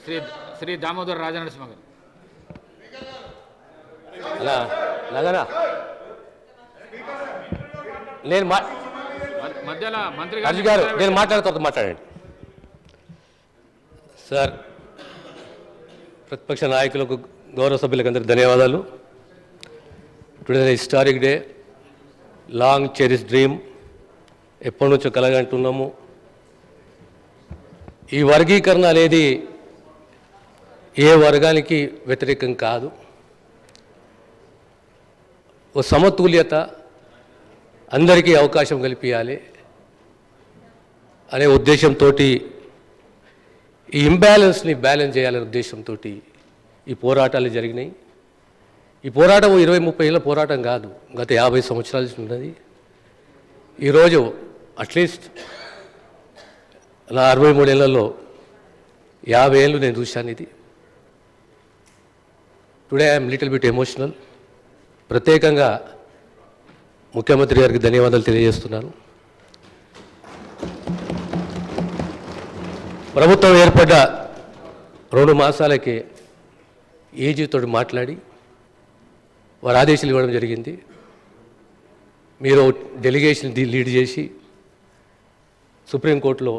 శ్రీ దామోదర్ రాజనరసింహ గారు. నగనా నేను మధ్యలో మంత్రి గారు నేను మాట్లాడండి సార్. ప్రతిపక్ష నాయకులకు గౌరవ సభ్యులకు అందరికీ ధన్యవాదాలు. Today historic day, long cherish dream, ఎప్పటి నుంచో కలగంటున్నాము. ఈ వర్గీకరణ అనేది ఏ వర్గానికి వ్యతిరేకం కాదు. ఓ సమతుల్యత, అందరికీ అవకాశం కల్పించాలి అనే ఉద్దేశంతో, ఈ ఇంబ్యాలెన్స్ని బ్యాలెన్స్ చేయాలనే ఉద్దేశంతో ఈ పోరాటాలు జరిగినాయి. ఈ పోరాటం 20-30 ఏళ్ళ పోరాటం కాదు, గత 50 సంవత్సరాల నుంచి ఉన్నది. ఈరోజు అట్లీస్ట్ నా 63 ఏళ్లలో 50 ఏళ్ళు నేను చూశాను ఇది. Today I'm little bit emotional. ప్రత్యేకంగా ముఖ్యమంత్రి గారికి ధన్యవాదాలు తెలియజేస్తున్నాను. ప్రభుత్వం ఏర్పడ్డ 2 మాసాలకే ఏజీతో మాట్లాడి వారు ఆదేశాలు ఇవ్వడం జరిగింది. మీరు డెలిగేషన్ లీడ్ చేసి సుప్రీంకోర్టులో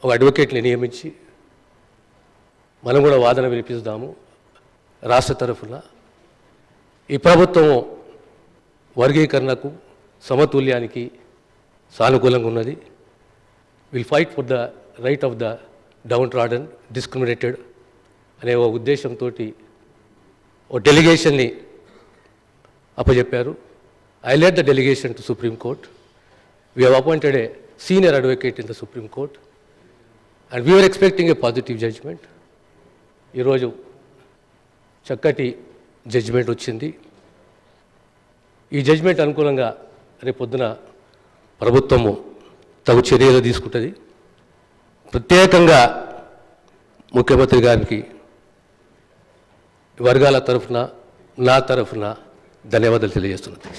ఒక అడ్వకేట్ని నియమించి మనం కూడా వాదన వినిపిస్తాము రాష్ట్ర తరఫున. ఈ ప్రభుత్వం వర్గీకరణకు, సమతుల్యానికి సానుకూలంగా ఉన్నది. Will fight for the right of the downtrodden, discriminated అనే ఒక ఉద్దేశంతో ఓ డెలిగేషన్ని అప్పచెప్పారు. I led the delegation to Supreme Court. We have appointed a senior advocate in the Supreme Court and we are expecting a positive judgement. ఈరోజు చక్కటి judgement వచ్చింది. ఈ జడ్జిమెంట్ అనుకూలంగా రేపొద్దున ప్రభుత్వము తగు చర్యలు తీసుకుంటుంది. ప్రత్యేకంగా ముఖ్యమంత్రి గారికి వర్గాల తరఫున, నా తరఫున ధన్యవాదాలు తెలియజేస్తున్నాను.